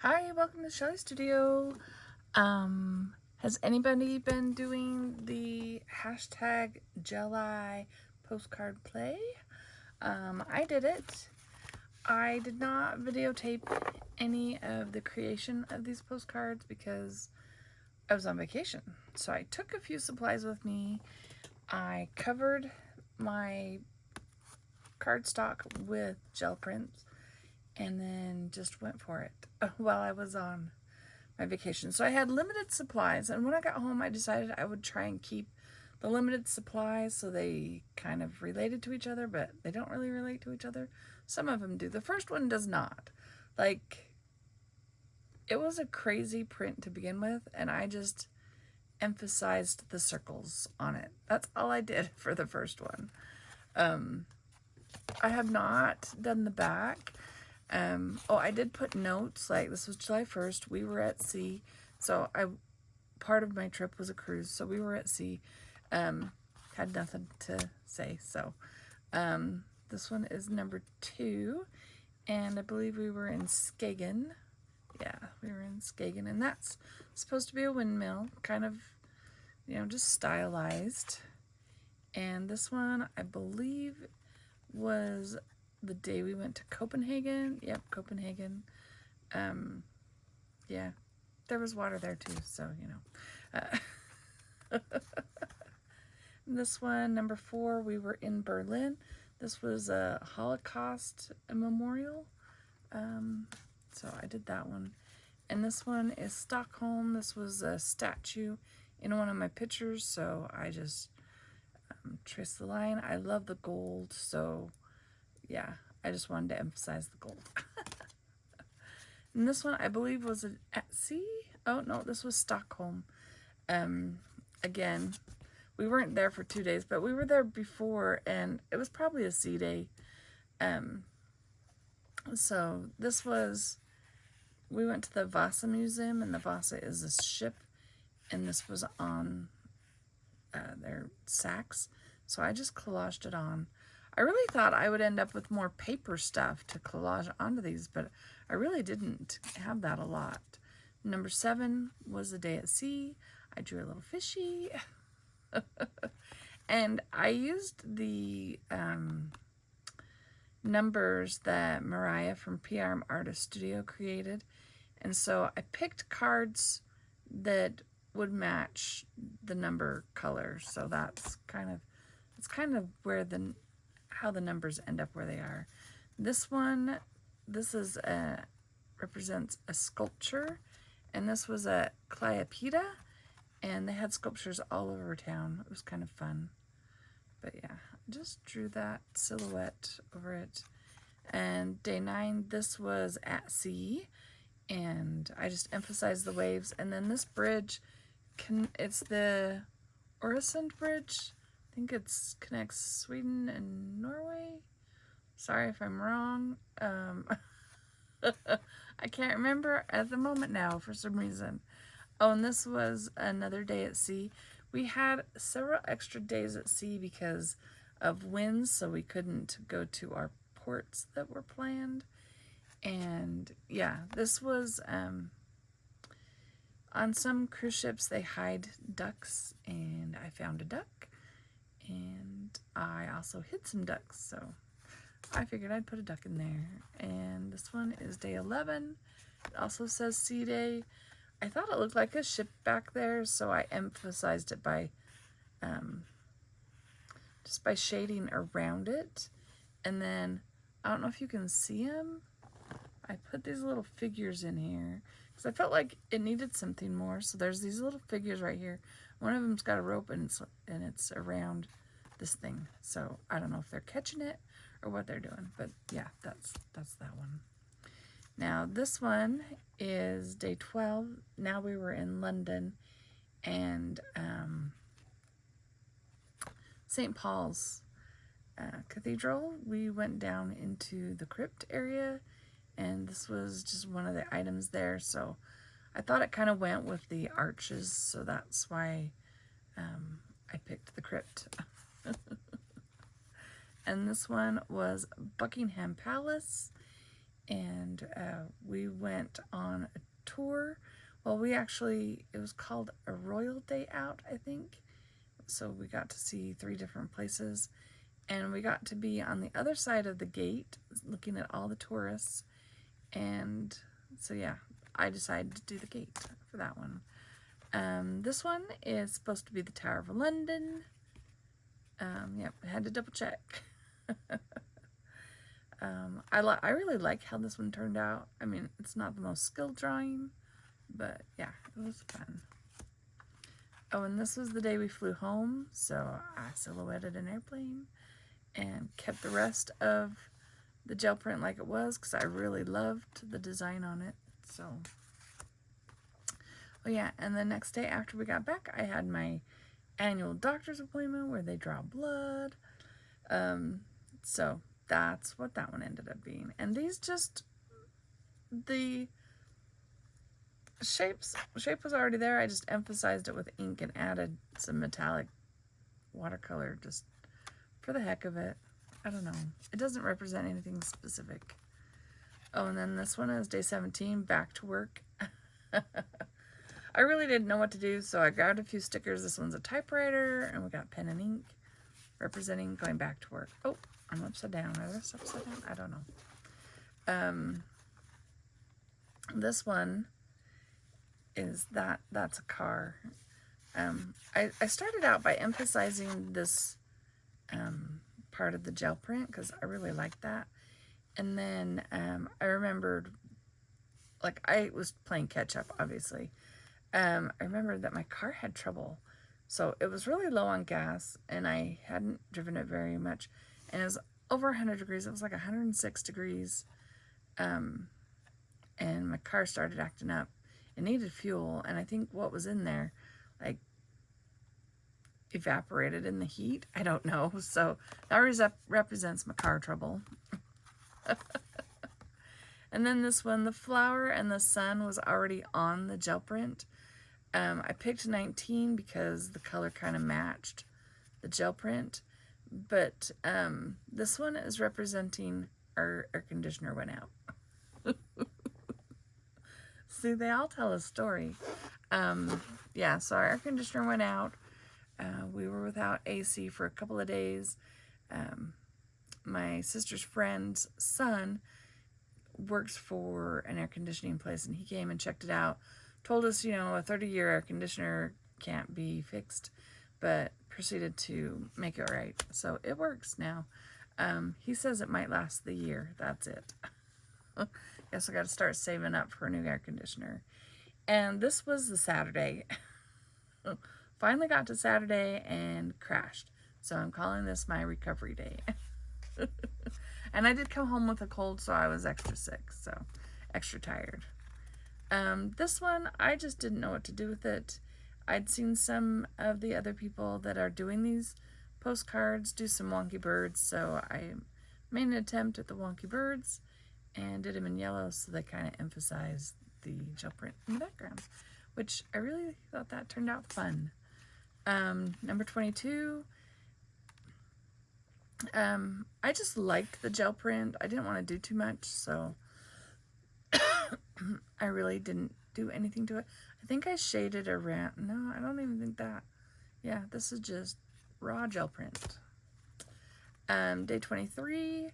Hi, welcome to Shelly Studio. Has anybody been doing the hashtag Jelly postcard play? I did it. I did not videotape any of the creation of these postcards because I was on vacation. So I took a few supplies with me. I covered my cardstock with gel prints and then just went for it while I was on my vacation. So I had limited supplies, and when I got home I decided I would try and keep the limited supplies so they kind of related to each other, but they don't really relate to each other. Some of them do. The first one does not. Like, it was a crazy print to begin with, and I just emphasized the circles on it. That's all I did for the first one. I have not done the back. I did put notes, like this was July 1st. We were at sea. So part of my trip was a cruise. So we were at sea. Had nothing to say. So this one is number 2. And I believe we were in Skagen. Yeah, we were in Skagen. And that's supposed to be a windmill. Kind of, just stylized. And this one, I believe, was the day we went to Copenhagen. Yep, Copenhagen. Yeah, there was water there too, so This one, number 4, we were in Berlin. This was a Holocaust memorial. So I did that one. And this one is Stockholm. This was a statue in one of my pictures, so I just traced the line. I love the gold, so yeah, I just wanted to emphasize the gold. And this one, I believe, was at sea. Oh, no, this was Stockholm. Again, we weren't there for 2 days, but we were there before, and it was probably a sea day. So this was, we went to the Vasa Museum, and the Vasa is a ship, and this was on their sacks. So I just collaged it on. I really thought I would end up with more paper stuff to collage onto these, but I really didn't have that a lot. Number 7 was a day at sea. I drew a little fishy. And I used the numbers that Mariah from PRM Artist Studio created. And so I picked cards that would match the number color. So that's kind of where how the numbers end up where they are. This one, this is represents a sculpture, and this was at Cleopatra, and they had sculptures all over town. It was kind of fun. But yeah, I just drew that silhouette over it. And day 9, this was at sea, and I just emphasized the waves. And then this bridge, it's the Øresund Bridge. I think it connects Sweden and Norway. Sorry if I'm wrong. I can't remember at the moment now for some reason. Oh, and this was another day at sea. We had several extra days at sea because of winds, so we couldn't go to our ports that were planned. And yeah, this was on some cruise ships they hide ducks, and I found a duck, and I also hid some ducks, so I figured I'd put a duck in there. And this one is day 11. It also says sea day. I thought it looked like a ship back there, so I emphasized it by just by shading around it. And then, I don't know if you can see them, I put these little figures in here because I felt like it needed something more. So there's these little figures right here. One of them's got a rope, and it's around this thing. So I don't know if they're catching it or what they're doing, but yeah, that's that one. Now this one is day 12. Now we were in London, and St. Paul's Cathedral. We went down into the crypt area, and this was just one of the items there. So I thought it kind of went with the arches, so that's why I picked the crypt. And this one was Buckingham Palace, and we went on a tour. Well, it was called a Royal Day Out, I think. So we got to see 3 different places, and we got to be on the other side of the gate looking at all the tourists. And so yeah, I decided to do the gate for that one. This one is supposed to be the Tower of London. Yep, I had to double check. I really like how this one turned out. I mean, it's not the most skilled drawing, but yeah, it was fun. Oh, and this was the day we flew home, so I silhouetted an airplane and kept the rest of the gel print like it was because I really loved the design on it. So, oh yeah, and the next day after we got back, I had my annual doctor's appointment where they draw blood. So that's what that one ended up being. And these the shape was already there. I just emphasized it with ink and added some metallic watercolor just for the heck of it. I don't know. It doesn't represent anything specific. Oh, and then this one is day 17, back to work. I really didn't know what to do, so I grabbed a few stickers. This one's a typewriter, and we got pen and ink representing going back to work. Oh, I'm upside down. Are this upside down? I don't know. This one is that's a car. I started out by emphasizing this part of the gel print because I really liked that. And then I remembered, like, I was playing catch up, obviously. I remembered that my car had trouble. So it was really low on gas, and I hadn't driven it very much. And it was over 100 degrees. It was like 106 degrees. And my car started acting up. It needed fuel, and I think what was in there, like, evaporated in the heat. I don't know. So that represents my car trouble. And then this one, the flower and the sun, was already on the gel print. I picked 19 because the color kind of matched the gel print. But this one is representing our air conditioner went out. See, they all tell a story. Yeah, so our air conditioner went out. We were without AC for a couple of days. My sister's friend's son works for an air conditioning place, and he came and checked it out. Told us, a 30-year air conditioner can't be fixed, but proceeded to make it right. So it works now. He says it might last the year. That's it. Guess I got to start saving up for a new air conditioner. And this was the Saturday. Finally got to Saturday and crashed. So I'm calling this my recovery day. And I did come home with a cold, so I was extra sick, so extra tired. This one, I just didn't know what to do with it. I'd seen some of the other people that are doing these postcards do some wonky birds, so I made an attempt at the wonky birds and did them in yellow, so they kind of emphasized the gel print in the background, which I really thought that turned out fun. Number 22, I just liked the gel print. I didn't want to do too much, so I really didn't do anything to it. I think I shaded around. No, I don't even think that. Yeah, this is just raw gel print. Day 23,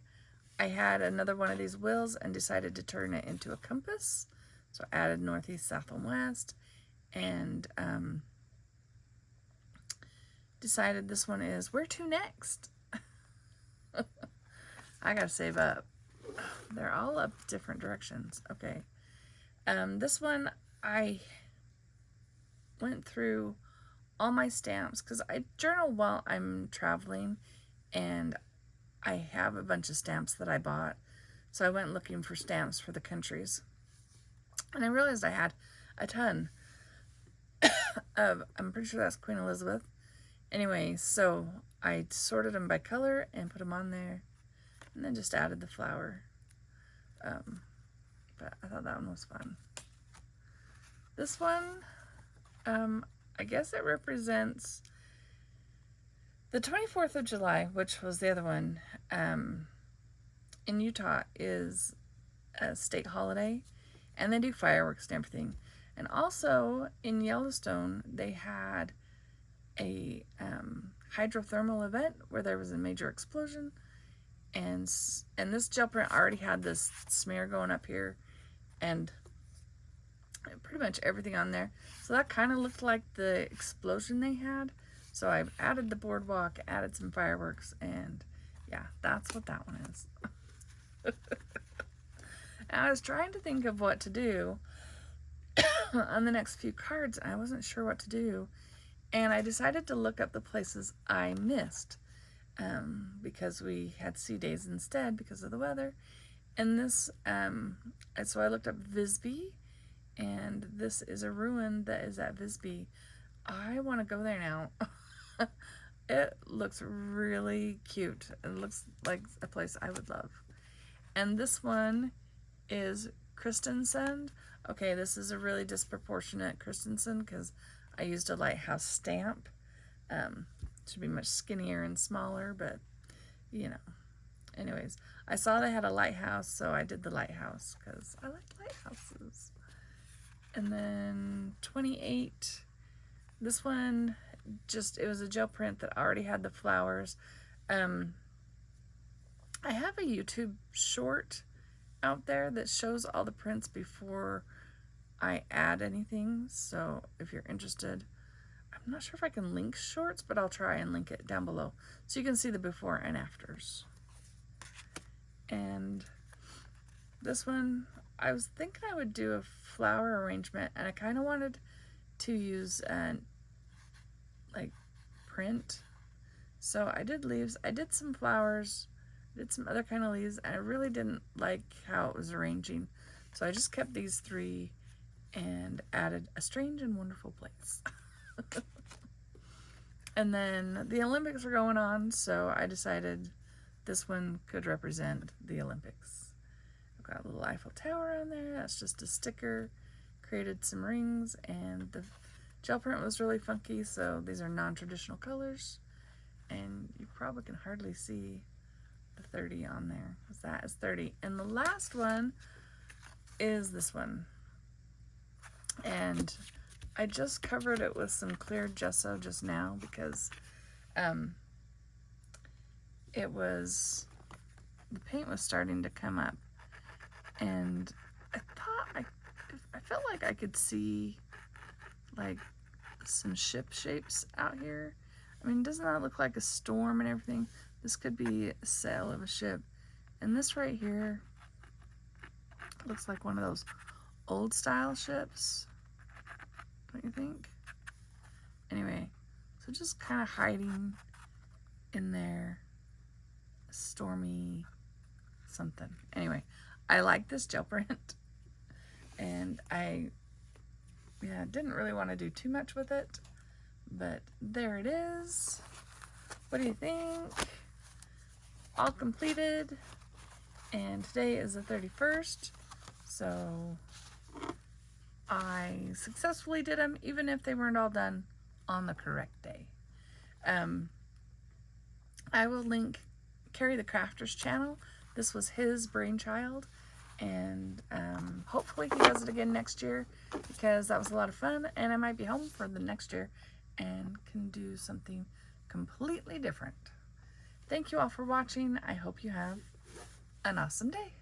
I had another one of these wheels and decided to turn it into a compass. So I added northeast, south, and west, and decided this one is where to next. I gotta save up. They're all up different directions. Okay. This one, I went through all my stamps because I journal while I'm traveling, and I have a bunch of stamps that I bought. So I went looking for stamps for the countries. And I realized I had a ton of, I'm pretty sure that's Queen Elizabeth. Anyway, so I sorted them by color and put them on there, and then just added the flower. But I thought that one was fun. This one, I guess it represents the 24th of July, which was the other one, in Utah, is state holiday, and they do fireworks and everything. And also in Yellowstone, they had a hydrothermal event where there was a major explosion, and this gel print already had this smear going up here, and pretty much everything on there. So that kind of looked like the explosion they had. So I've added the boardwalk, added some fireworks, and yeah, that's what that one is. And I was trying to think of what to do on the next few cards, and I wasn't sure what to do. And I decided to look up the places I missed, because we had sea days instead because of the weather. And this, so I looked up Visby, and this is a ruin that is at Visby. I want to go there now. It looks really cute. It looks like a place I would love. And this one is Christensen. Okay, this is a really disproportionate Christensen because I used a lighthouse stamp. Should be much skinnier and smaller, but you know. Anyways, I saw they had a lighthouse, so I did the lighthouse because I like lighthouses. And then 28, this one, it was a gel print that already had the flowers. I have a YouTube short out there that shows all the prints before I add anything, so if you're interested, I'm not sure if I can link shorts, but I'll try and link it down below so you can see the before and afters. And this one, I was thinking I would do a flower arrangement, and I kind of wanted to use like print. So I did leaves, I did some flowers, did some other kind of leaves, and I really didn't like how it was arranging. So I just kept these three and added a strange and wonderful place. And then the Olympics are going on, so I decided this one could represent the Olympics. I've got a little Eiffel Tower on there. That's just a sticker. Created some rings, and the gel print was really funky, so these are non-traditional colors. And you probably can hardly see the 30 on there, because that is 30. And the last one is this one. And I just covered it with some clear gesso just now because the paint was starting to come up, and I felt like I could see like some ship shapes out here. I mean, doesn't that look like a storm and everything? This could be a sail of a ship. And this right here looks like one of those old style ships, don't you think? Anyway, so just kind of hiding in there, stormy something. Anyway, I like this gel print, and I didn't really want to do too much with it, but there it is. What do you think? All completed, and today is the 31st, so I successfully did them, even if they weren't all done on the correct day. I will link Carrie the Crafter's channel. This was his brainchild, and hopefully he does it again next year, because that was a lot of fun, and I might be home for the next year and can do something completely different. Thank you all for watching. I hope you have an awesome day.